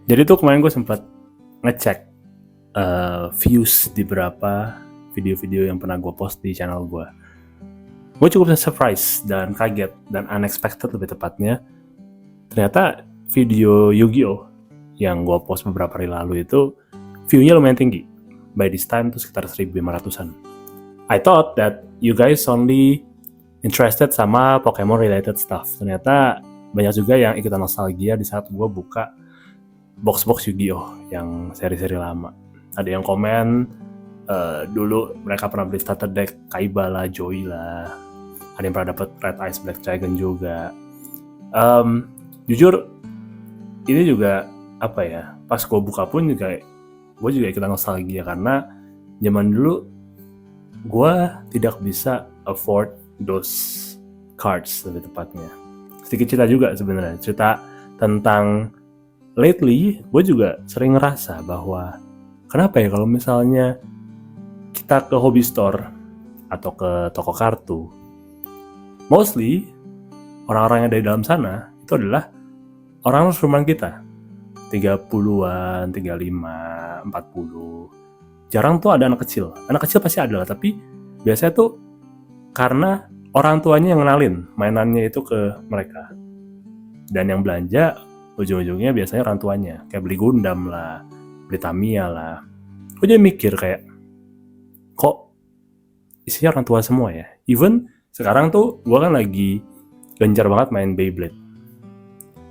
Jadi tuh kemarin gue sempat ngecek views di beberapa video-video yang pernah gue post di channel gue. Gue cukup surprise dan kaget dan unexpected lebih tepatnya. Ternyata video Yu-Gi-Oh yang gue post beberapa hari lalu itu view-nya lumayan tinggi. By this time tuh sekitar 1.500-an. I thought that you guys only interested sama Pokemon related stuff. Ternyata banyak juga yang ikutan nostalgia di saat gue buka box-box Yu-Gi-Oh yang seri-seri lama. Ada yang komen dulu mereka pernah beli starter deck Kaiba lah, Joey lah. Ada yang pernah dapet Red Eyes Black Dragon juga. Jujur ini juga apa ya, pas gue buka pun juga gue juga ikutan nostalgia karena zaman dulu gue tidak bisa afford those cards lebih tepatnya. Sedikit cerita juga sebenarnya, cerita tentang lately gue juga sering ngerasa bahwa kenapa ya kalau misalnya kita ke hobby store atau ke toko kartu, mostly orang-orang yang ada di dalam sana itu adalah orang seumuran kita, 30-an, 35, 40. Jarang tuh ada anak kecil. Anak kecil pasti ada lah, tapi biasanya tuh karena orang tuanya yang ngenalin mainannya itu ke mereka. Dan yang belanja ujung-ujungnya biasanya orang tuanya. Kayak beli Gundam lah, beli Tamiya lah. Gue jadi mikir kayak, kok isinya orang tua semua ya? Even sekarang tuh gue kan lagi gencar banget main Beyblade.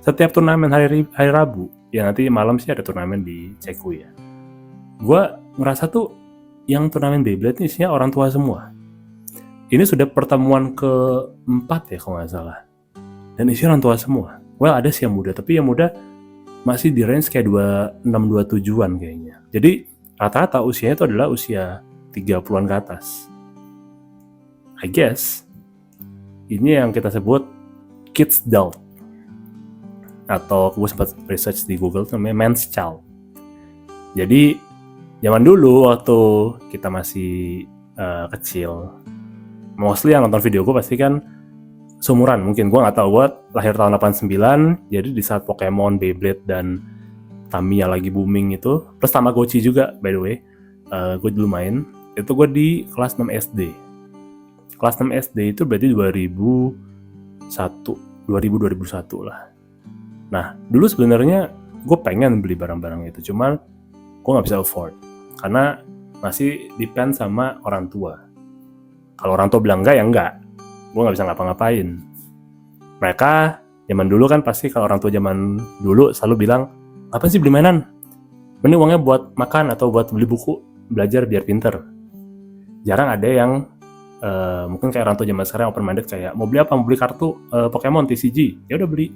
Setiap turnamen hari Rabu, ya nanti malam sih ada turnamen di Ceku ya. Gue ngerasa tuh yang turnamen Beyblade ini isinya orang tua semua. Ini sudah pertemuan ke-4 ya kalau nggak salah. Dan isinya orang tua semua. Well, ada sih yang muda, tapi yang muda masih di range kayak 26-27an kayaknya. Jadi rata-rata usianya itu adalah usia 30-an ke atas. I guess ini yang kita sebut kids adult, atau gue sempat research di Google namanya man's child. Jadi zaman dulu waktu kita masih kecil, mostly yang nonton video gue pasti kan seumuran. Mungkin gue nggak tahu, gue lahir tahun 89, jadi di saat Pokemon, Beyblade dan Tamiya lagi booming itu, plus Tamagotchi juga by the way, gue dulu main. Itu gue di kelas 6 SD. Kelas 6 SD itu berarti 2001 lah. Nah, dulu sebenarnya gue pengen beli barang-barang itu, cuman gue nggak bisa afford karena masih depend sama orang tua. Kalau orang tua bilang enggak ya enggak, gue nggak bisa ngapa-ngapain. Mereka zaman dulu kan pasti kalau orang tua zaman dulu selalu bilang, apa sih beli mainan? Mending uangnya buat makan atau buat beli buku, belajar biar pinter. Jarang ada yang mungkin kayak orang tua zaman sekarang open minded kayak mau beli apa, mau beli kartu Pokemon TCG, ya udah beli.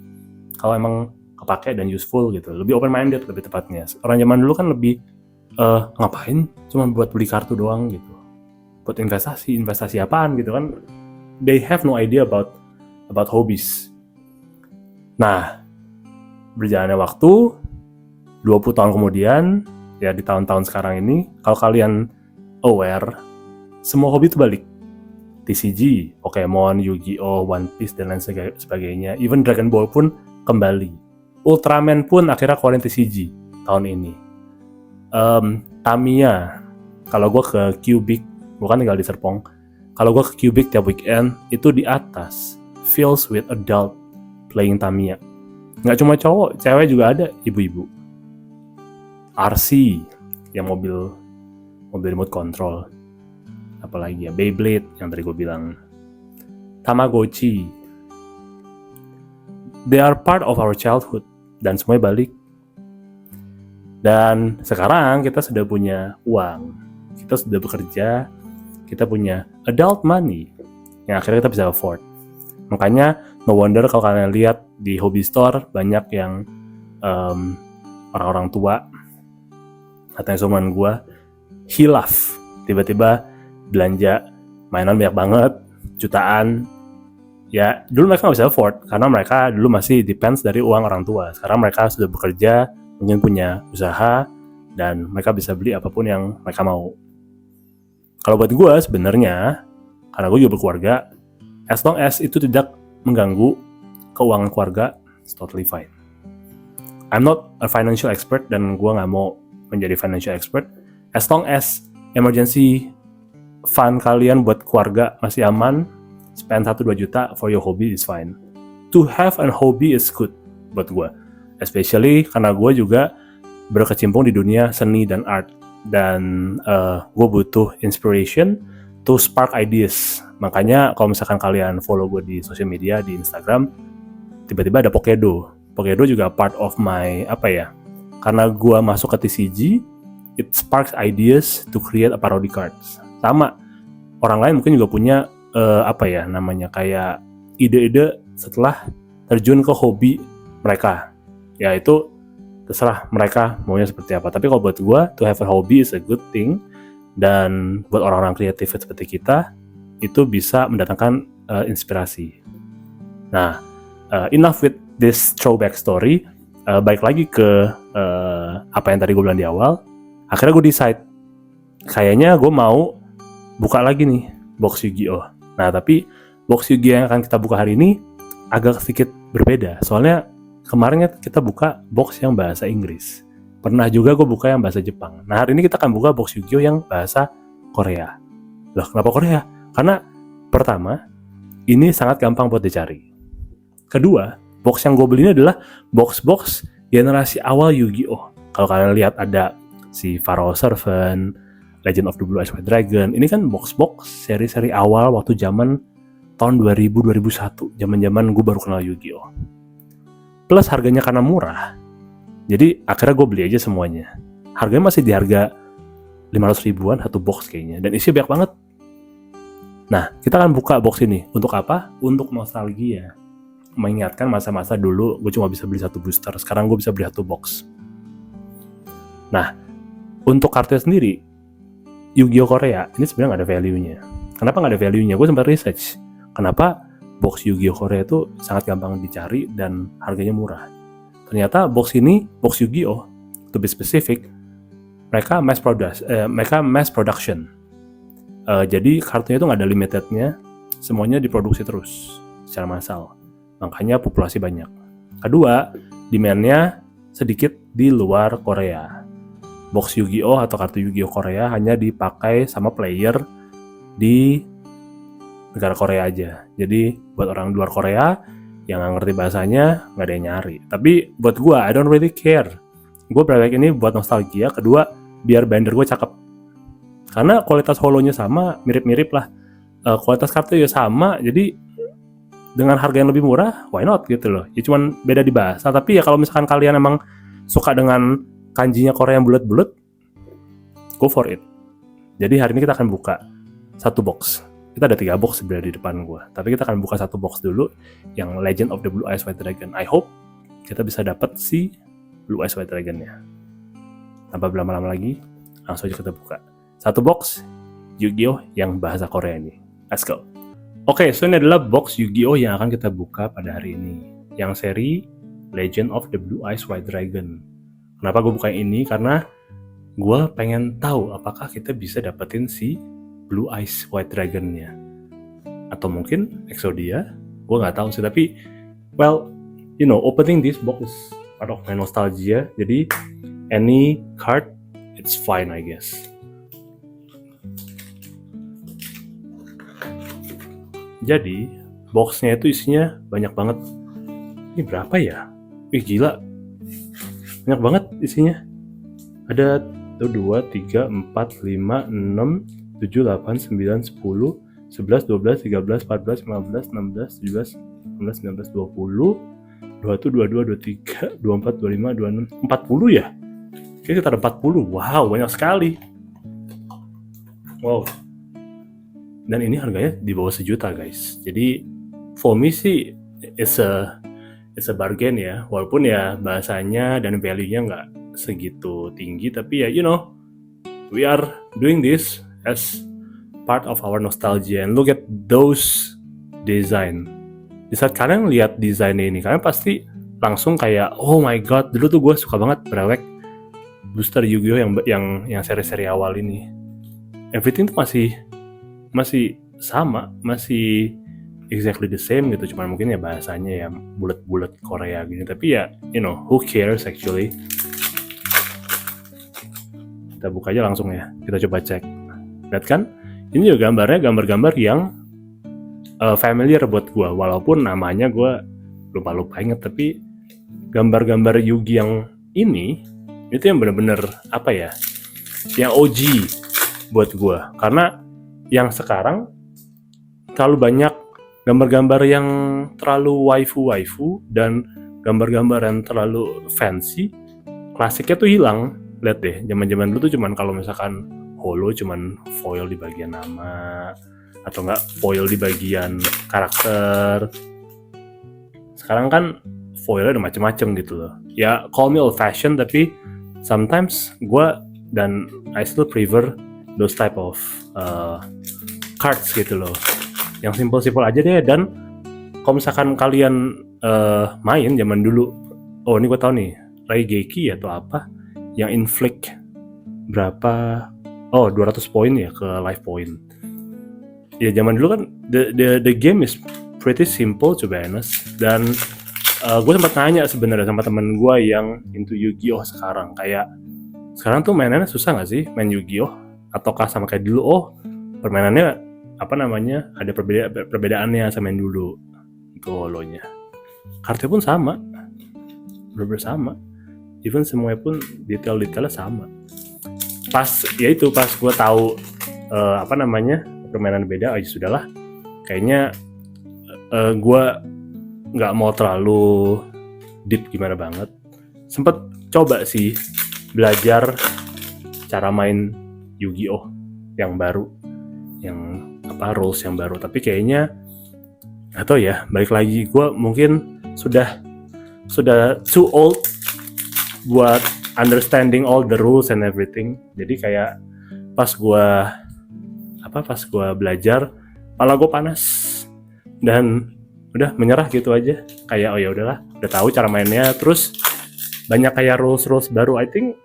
Kalau emang kepake dan useful gitu, lebih open minded lebih tepatnya. Orang zaman dulu kan lebih ngapain cuma buat beli kartu doang gitu, buat investasi apaan gitu kan. They have no idea about hobbies. Nah, berjalannya waktu 20 tahun kemudian, ya di tahun-tahun sekarang ini, kalau kalian aware, semua hobi itu balik. TCG, Pokemon, Yu-Gi-Oh, One Piece dan lain sebagainya. Even Dragon Ball pun kembali. Ultraman pun akhirnya keluarin TCG tahun ini. Tamiya, kalau gue ke Cubic, gue kan tinggal di Serpong, kalau gue ke Cubic tiap weekend, itu di atas fills with adult playing Tamiya. Nggak cuma cowok, cewek juga ada, ibu-ibu. RC, yang mobil remote control. Apalagi ya, Beyblade yang tadi gue bilang. Tamagotchi. They are part of our childhood. Dan semuanya balik. Dan sekarang kita sudah punya uang. Kita sudah bekerja. Kita punya adult money. Yang akhirnya kita bisa afford. Makanya no wonder kalau kalian lihat di hobby store banyak yang orang-orang tua atau yang seumuran gue hilaf, tiba-tiba belanja mainan banyak banget, jutaan. Ya dulu mereka nggak bisa afford karena mereka dulu masih depends dari uang orang tua. Sekarang mereka sudah bekerja, mungkin punya usaha, dan mereka bisa beli apapun yang mereka mau. Kalau buat gue sebenarnya, karena gue juga berkeluarga, as long as itu tidak mengganggu keuangan keluarga, it's totally fine. I'm not a financial expert dan gue nggak mau menjadi financial expert. As long as emergency fund kalian buat keluarga masih aman, spend 1-2 juta for your hobby is fine. To have a hobby is good buat gue, especially karena gue juga berkecimpung di dunia seni dan art, dan gue butuh inspiration to spark ideas. Makanya kalau misalkan kalian follow gue di social media, di Instagram, tiba-tiba ada Pokedo. Pokedo juga part of my, karena gue masuk ke TCG, it sparks ideas to create a parody cards. Sama, orang lain mungkin juga punya, kayak ide-ide setelah terjun ke hobi mereka. Ya itu terserah mereka maunya seperti apa. Tapi kalau buat gue, to have a hobby is a good thing. Dan buat orang-orang kreatif seperti kita, itu bisa mendatangkan inspirasi. Nah, enough with this throwback story. Balik lagi ke apa yang tadi gue bilang di awal. Akhirnya gue decide, kayaknya gue mau buka lagi nih box Yu-Gi-Oh. Nah, tapi box Yu-Gi-Oh yang akan kita buka hari ini agak sedikit berbeda. Soalnya kemarin kita buka box yang bahasa Inggris. Pernah juga gue buka yang bahasa Jepang. Nah, hari ini kita akan buka box Yu-Gi-Oh yang bahasa Korea. Loh, kenapa Korea? Karena pertama, ini sangat gampang buat dicari. Kedua, box yang gue beli ini adalah box-box generasi awal Yu-Gi-Oh. Kalau kalian lihat ada si Pharaoh Servant, Legend of the Blue Eyes White Dragon. Ini kan box-box seri-seri awal waktu zaman tahun 2000-2001. Zaman-zaman gue baru kenal Yu-Gi-Oh. Plus harganya karena murah. Jadi akhirnya gue beli aja semuanya. Harganya masih di harga 500 ribuan satu box kayaknya. Dan isinya banyak banget. Nah, kita akan buka box ini. Untuk apa? Untuk nostalgia. Mengingatkan masa-masa dulu gue cuma bisa beli satu booster. Sekarang gue bisa beli satu box. Nah, untuk kartunya sendiri, Yu-Gi-Oh Korea, ini sebenarnya nggak ada value-nya. Kenapa nggak ada value-nya? Gue sempat research. Kenapa box Yu-Gi-Oh Korea itu sangat gampang dicari dan harganya murah. Ternyata box ini, box Yu-Gi-Oh, to be specific, mereka mass production. Jadi kartunya itu nggak ada limitednya, semuanya diproduksi terus secara massal. Makanya populasi banyak. Kedua, demand-nya sedikit di luar Korea. Box Yu-Gi-Oh atau kartu Yu-Gi-Oh Korea hanya dipakai sama player di negara Korea aja. Jadi buat orang luar Korea yang nggak ngerti bahasanya, nggak ada yang nyari. Tapi buat gue, I don't really care. Gue beli ini buat nostalgia. Kedua, biar binder gue cakep. Karena kualitas holonya sama, mirip-mirip lah. Kualitas kartu ya sama, jadi dengan harga yang lebih murah, why not gitu loh. Ya cuman beda di bahasa. Tapi ya kalau misalkan kalian emang suka dengan kanjinya Korea yang bulat-bulat, go for it. Jadi hari ini kita akan buka satu box. Kita ada 3 box sebenarnya di depan gue. Tapi kita akan buka satu box dulu yang Legend of the Blue Eyes White Dragon. I hope kita bisa dapat si Blue Eyes White Dragon-nya. Tanpa berlama-lama lagi, langsung aja kita buka. Satu box Yu-Gi-Oh yang bahasa Korea ini. Let's go. Oke, so ini adalah box Yu-Gi-Oh yang akan kita buka pada hari ini. Yang seri Legend of the Blue Eyes White Dragon. Kenapa gue buka ini? Karena gue pengen tahu apakah kita bisa dapetin si Blue Eyes White Dragon-nya. Atau mungkin Exodia. Gue gak tahu sih, tapi well, you know, opening this box is part of my nostalgia. Jadi any card, it's fine I guess. Jadi boxnya itu isinya banyak banget. Ini berapa ya? Ih gila, banyak banget isinya. Ada 2, 3, 4, 5, 6, 7, 8, 9, 10, 11, 12, 13, 14, 15, 16, 17, 18, 19, 20, 21, 22, 23, 24, 25, 26, 40 ya? Kayaknya kita ada 40. Wow, banyak sekali. Wow. Dan ini harganya di bawah 1 juta guys. Jadi for me sih it's a bargain ya. Walaupun ya bahasanya dan value-nya nggak segitu tinggi, tapi ya you know, we are doing this as part of our nostalgia. And look at those design. Di saat kalian lihat desainnya ini, kalian pasti langsung kayak oh my god, dulu tuh gue suka banget berelek booster Yu-Gi-Oh yang seri-seri awal ini. Everything tuh masih sama, masih exactly the same gitu, cuman mungkin ya bahasanya ya bulat-bulat Korea gini, tapi ya who cares actually. Kita buka aja langsung ya, kita coba cek. Lihat kan, ini juga gambar-gambar yang familiar buat gue, walaupun namanya gue lupa inget, tapi gambar-gambar Yugi yang ini itu yang bener-bener apa ya, yang OG buat gue. Karena yang sekarang terlalu banyak gambar-gambar yang terlalu waifu dan gambar-gambar yang terlalu fancy, klasiknya tuh hilang. Lihat deh, zaman-zaman dulu tuh cuman kalau misalkan holo cuman foil di bagian nama atau enggak foil di bagian karakter. Sekarang kan foilnya udah macem-macem gitu loh. Ya call me old fashion, tapi sometimes gue dan I still prefer those type of cards gitu loh. Yang simple-simple aja deh. Dan kalau misalkan kalian main zaman dulu, oh ini gue tahu nih, Raigeki atau apa yang inflict berapa, 200 poin ya ke life point. Ya zaman dulu kan the game is pretty simple to be honest. Dan gue sempat nanya sebenarnya sama temen gue yang into Yu-Gi-Oh sekarang, kayak sekarang tuh mainannya susah nggak sih main Yu-Gi-Oh, ataukah sama kayak dulu? Permainannya apa namanya, ada perbedaannya sama yang dulu itu holonya. Kartunya pun sama, bener-bener sama, even semuanya pun detail-detailnya sama. Pas gue tahu apa namanya permainan beda, aja sudahlah, kayaknya gue nggak mau terlalu deep gimana banget. Sempet coba sih belajar cara main Yu-Gi-Oh yang baru, yang apa rules yang baru, tapi kayaknya atau ya balik lagi, gue mungkin sudah too old buat understanding all the rules and everything. Jadi kayak pas gue belajar, kepala gue panas dan udah menyerah gitu aja. Kayak oh ya udahlah, udah tahu cara mainnya. Terus banyak kayak rules baru. I think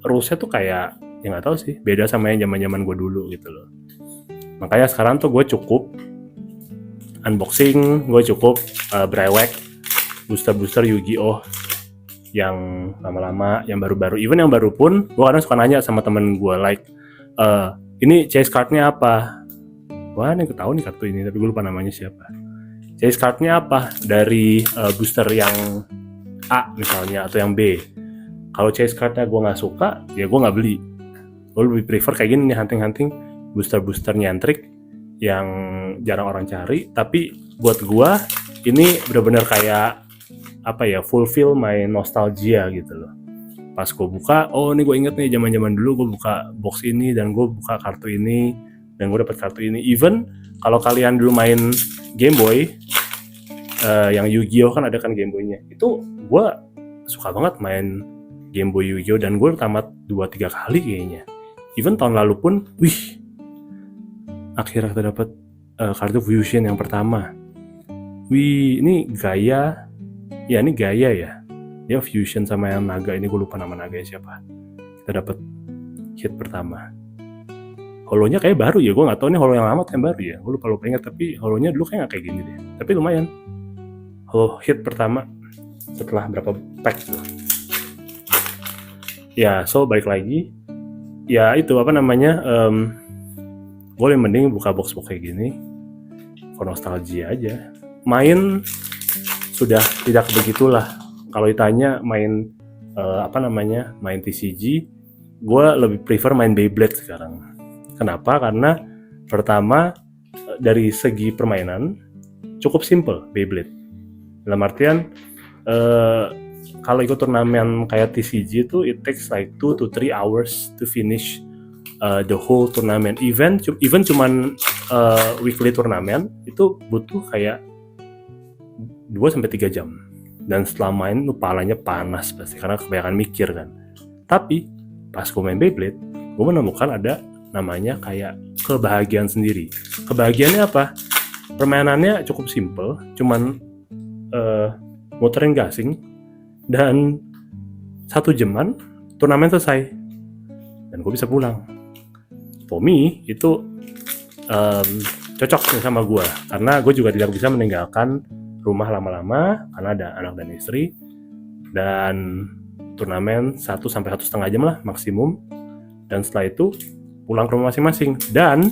rulesnya tuh kayak ya nggak tahu sih, beda sama yang zaman gue dulu gitu loh. Makanya sekarang tuh gue cukup unboxing, gue cukup brewek booster Yu-Gi-Oh yang lama-lama, yang baru-baru. Even yang baru pun gue kadang suka nanya sama temen gue, like ini chase cardnya apa? Wah ini gue tahu nih kartu ini, tapi gue lupa namanya siapa. Chase cardnya apa dari booster yang A misalnya atau yang B. Kalau chase cardnya gue nggak suka, ya gue nggak beli. Gue lebih prefer kayak gini nih, hunting booster nyentrik yang jarang orang cari, tapi buat gue ini benar-benar kayak apa ya, fulfill my nostalgia gitu loh. Pas gue buka, oh ini gue inget nih zaman dulu gue buka box ini dan gue buka kartu ini dan gue dapet kartu ini. Even kalau kalian dulu main Game Boy, yang Yu-Gi-Oh kan ada kan Game Boy-nya, itu gue suka banget main Game Boy Yu-Gi-Oh dan gue tamat 2-3 kali kayaknya. Even tahun lalu pun, akhirnya kita dapat kartu Fusion yang pertama. Ini Gaia ya. Dia Fusion sama yang Naga, ini gue lupa nama Naga siapa. Kita dapat hit pertama. Holonya kayak baru ya, gue nggak tahu nih holo yang lama yang baru ya, gue lupa ingat, tapi holonya dulu kayak nggak kayak gini deh. Tapi lumayan, holo hit pertama setelah berapa pack tuh. Ya, so balik lagi, ya itu apa namanya, gue lebih mending buka box kayak gini, for nostalgia aja. Main sudah tidak begitulah. Kalau ditanya main main TCG, gue lebih prefer main Beyblade sekarang. Kenapa? Karena pertama dari segi permainan cukup simple Beyblade. Dalam artian kalau ikut turnamen kayak TCG itu it takes like 2 to 3 hours to finish the whole tournament. Even cuman weekly turnamen itu butuh kayak 2-3 jam. Dan setelah main tuh palanya panas pasti karena kebanyakan mikir kan. Tapi pas gue main Beyblade, gue menemukan ada namanya kayak kebahagiaan sendiri. Kebahagiaannya apa? Permainannya cukup simple, cuman muterin gasing dan 1 jaman turnamen selesai dan gue bisa pulang. For me itu cocok nih sama gue, karena gue juga tidak bisa meninggalkan rumah lama-lama karena ada anak dan istri, dan turnamen 1 sampai 1,5 jam lah maksimum, dan setelah itu pulang ke rumah masing-masing. Dan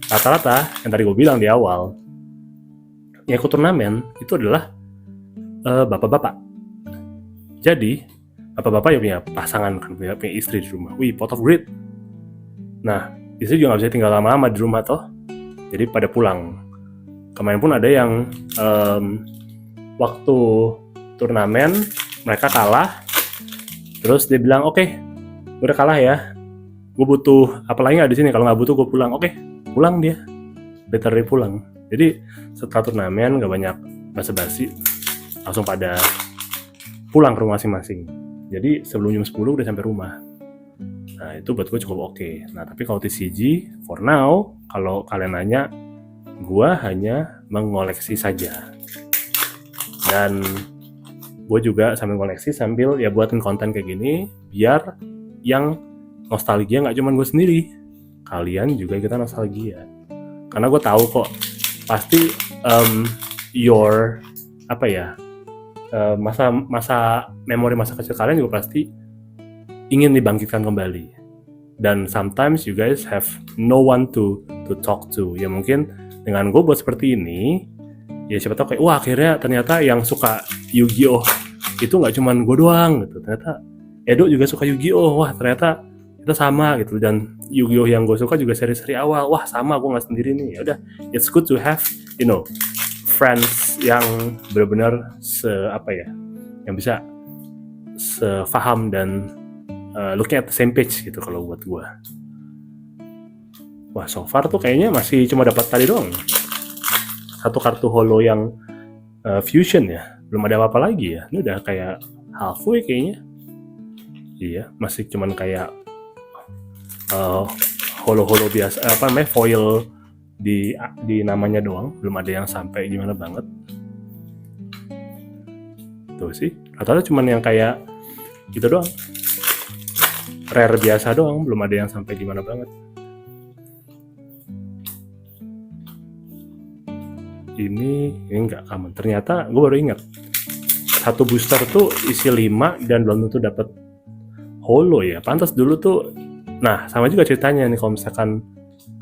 rata-rata yang tadi gue bilang di awal, yang ikut turnamen itu adalah bapak-bapak. Jadi bapak-bapak yang punya pasangan, kan punya istri di rumah. Wih, pot of greed. Nah, istri juga nggak bisa tinggal lama-lama di rumah toh, jadi pada pulang. Kemarin pun ada yang waktu turnamen mereka kalah, terus dia bilang, oke, gue udah kalah ya, gue butuh apa lagi nggak di sini, kalau nggak butuh gue pulang. Oke, pulang dia, literally pulang. Jadi setelah turnamen nggak banyak basa-basi, langsung pada pulang ke rumah masing-masing. Jadi sebelum jam 10 udah sampai rumah. Nah itu buat gue cukup oke. Nah tapi kalau TCG, for now, kalau kalian nanya, gue hanya mengoleksi saja. Dan gue juga sambil koleksi sambil ya buatin konten kayak gini, biar yang nostalgia nggak cuma gue sendiri, kalian juga kita nostalgia. Karena gue tahu kok pasti your apa ya, masa memori masa kecil kalian juga pasti ingin dibangkitkan kembali. Dan sometimes you guys have no one to talk to. Ya mungkin dengan gue buat seperti ini, ya siapa tahu kayak, wah akhirnya ternyata yang suka Yu-Gi-Oh itu nggak cuman gue doang gitu. Ternyata Edo juga suka Yu-Gi-Oh. Wah ternyata kita sama gitu. Dan Yu-Gi-Oh yang gue suka juga seri-seri awal. Wah sama, gue nggak sendiri nih. Ya udah, it's good to have friends yang benar-benar yang bisa sefaham dan looking at the same page gitu kalau buat gue. Wah so far tuh kayaknya masih cuma dapat tadi doang, satu kartu holo yang fusion ya, belum ada apa-apa lagi ya. Ini udah kayak halfway kayaknya. Iya, masih cuman kayak holo-holo biasa, foil di namanya doang, belum ada yang sampai gimana banget. Tuh sih, rata-rata cuman yang kayak gitu doang, rare biasa doang, belum ada yang sampai gimana banget. Ini enggak common. Ternyata gue baru ingat, satu booster tuh isi 5 dan belum tentu dapat holo ya. Pantas dulu tuh. Nah, sama juga ceritanya nih kalau misalkan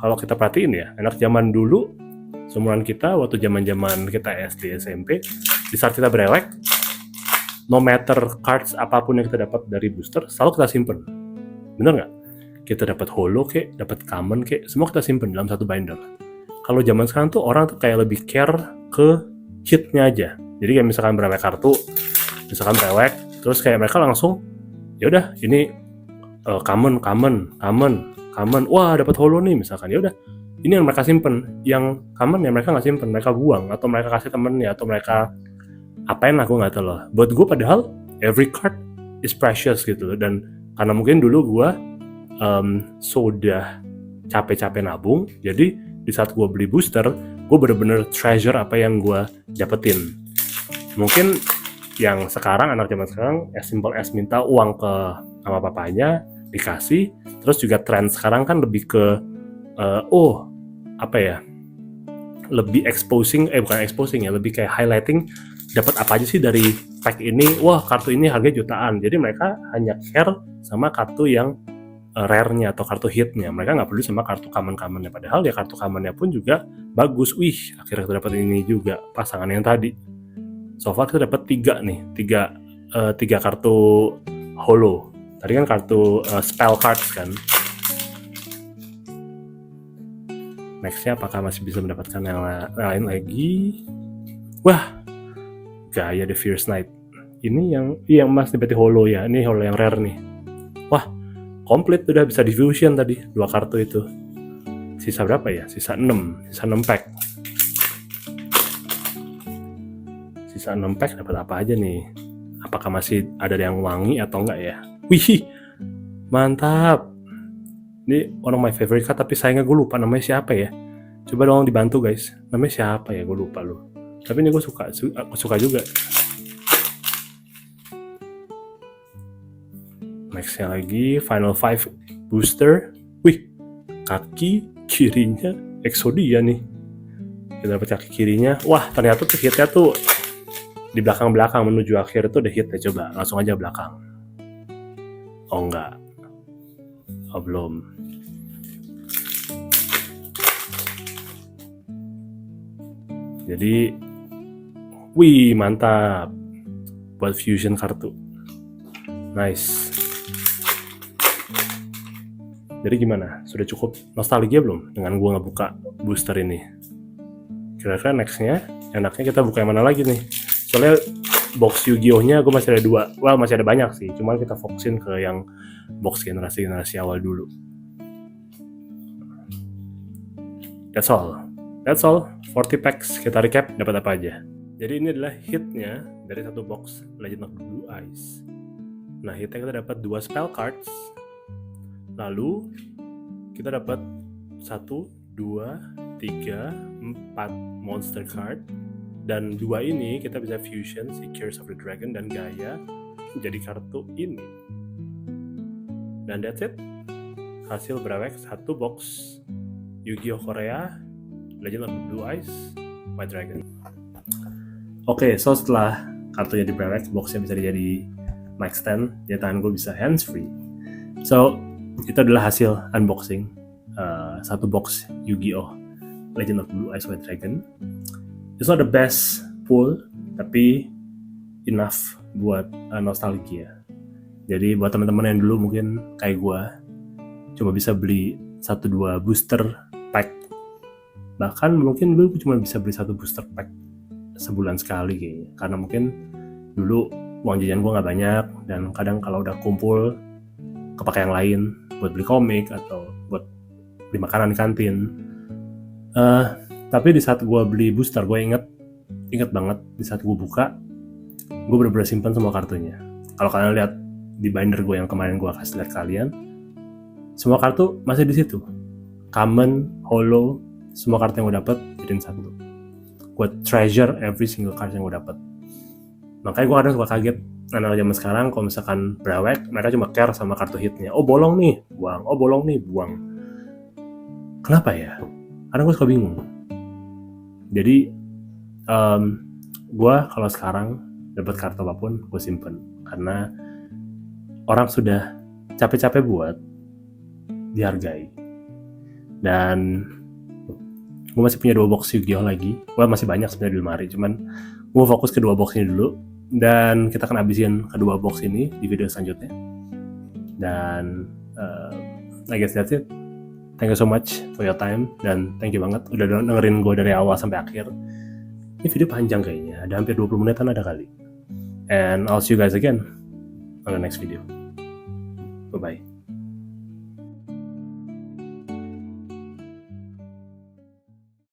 kalau kita perhatiin ya, anak zaman dulu, seumuran kita waktu zaman-zaman kita SD, SMP, di saat kita berelek, no matter cards apapun yang kita dapat dari booster, selalu kita simpen. Bener nggak? Kita dapat holo kek, dapat common kek, semua kita simpen dalam satu binder. Kalau zaman sekarang tuh orang tuh kayak lebih care ke hitnya aja. Jadi kayak misalkan berapa kartu, misalkan prelek, terus kayak mereka langsung, ya udah ini common. Wah dapat holo nih misalkan, ya udah ini yang mereka simpen. Yang common ya mereka nggak simpen, mereka buang atau mereka kasih temennya atau mereka apain lah, gue nggak tahu loh. Buat gue padahal every card is precious gitu. Dan karena mungkin dulu gue sudah capek-capek nabung, jadi di saat gue beli booster, gue bener-bener treasure apa yang gue dapetin. Mungkin yang sekarang, anak zaman sekarang, as simple as minta uang ke sama papanya, dikasih. Terus juga tren sekarang kan lebih ke, lebih bukan exposing ya, lebih kayak highlighting, dapat apa aja sih dari pack ini, wah kartu ini harganya jutaan. Jadi mereka hanya care sama kartu yang rare-nya atau kartu hit-nya. Mereka nggak peduli sama kartu common-commonnya. Padahal ya kartu common-nya pun juga bagus. Wih, akhirnya kita dapat ini juga, pasangan yang tadi. So far kita dapat 3 kartu holo. Tadi kan kartu spell cards kan. Next-nya apakah masih bisa mendapatkan yang lain lagi? Wah, gaya The Fierce Knight. Ini yang masih dapat holo ya. Ini holo yang rare nih. Wah, komplit udah bisa diffusion tadi 2 kartu itu. Sisa berapa ya? Sisa 6 pack. Sisa 6 pack dapat apa aja nih? Apakah masih ada yang wangi atau enggak ya? Wih, mantap. Ini one of my favorite card, tapi sayangnya gue lupa namanya siapa ya. Coba dong dibantu guys. Namanya siapa ya? Gue lupa loh. Tapi ini gue suka juga. Nextnya lagi Final 5 booster. Wih, kaki kirinya Exodia nih. Kita dapat kaki kirinya. Wah, ternyata tuh hitnya tuh di belakang-belakang menuju akhir itu ada hitnya. Coba langsung aja belakang. Oh enggak. Oh belum. Jadi, wih mantap. Buat fusion kartu. Nice. Jadi gimana? Sudah cukup nostalgia belum dengan gua ngebuka booster ini? Kira-kira nextnya enaknya kita buka yang mana lagi nih? Soalnya box Yu-Gi-Oh-nya gue masih ada 2. Well, masih ada banyak sih. Cuman kita fokusin ke yang box generasi-generasi awal dulu. That's all. 40 packs. Kita recap dapat apa aja. Jadi ini adalah hitnya dari satu box Legend of Blue Eyes. Nah, hitnya kita dapat 2 spell cards. Lalu kita dapat 1, 2, 3, 4 monster card. Dan 2 ini kita bisa fusion si Curse of the Dragon dan Gaia jadi kartu ini. Dan that's it. Hasil Brewek 1 box Yu-Gi-Oh! Korea Legend of Blue Eyes White Dragon. Oke, so setelah kartunya di Brewek, boxnya bisa jadi mic stand, jadi tangan gue bisa hands free. So itu adalah hasil unboxing 1 box Yu-Gi-Oh! Legend of Blue Eyes White Dragon. It's not the best pull, tapi enough buat nostalgia. Jadi buat teman-teman yang dulu mungkin kayak gue cuma bisa beli 1-2 booster pack, bahkan mungkin dulu cuma bisa beli 1 booster pack sebulan sekali kayaknya, karena mungkin dulu uang jajan gue nggak banyak dan kadang kalau udah kumpul kepake yang lain buat beli komik atau buat beli makanan di kantin. Tapi di saat gue beli booster, gue inget banget di saat gue buka, gue bener-bener simpan semua kartunya. Kalau kalian lihat di binder gue yang kemarin gue kasih lihat kalian, semua kartu masih di situ. Common, holo, semua kartu yang gue dapet jadiin satu. Gue treasure every single card yang gue dapet. Makanya gue kadang suka kaget anak zaman sekarang kalau misalkan Brewek, mereka cuma care sama kartu hitnya. Oh bolong nih, buang. Oh bolong nih, buang. Kenapa ya? Kadang gue suka bingung. Jadi gue kalau sekarang dapat kartu apapun gue simpen, karena orang sudah capek-capek buat dihargai. Dan gue masih punya 2 box Yu-Gi-Oh lagi. Gue masih banyak sebenarnya di lemari, cuman gue fokus ke 2 box ini dulu. Dan kita akan habisin kedua box ini di video selanjutnya. Dan I guess that's it. Thank you so much for your time, dan thank you banget udah dengerin gue dari awal sampai akhir. Ini video panjang kayaknya, ada hampir 20 menitan ada kali. And I'll see you guys again on the next video. Bye-bye.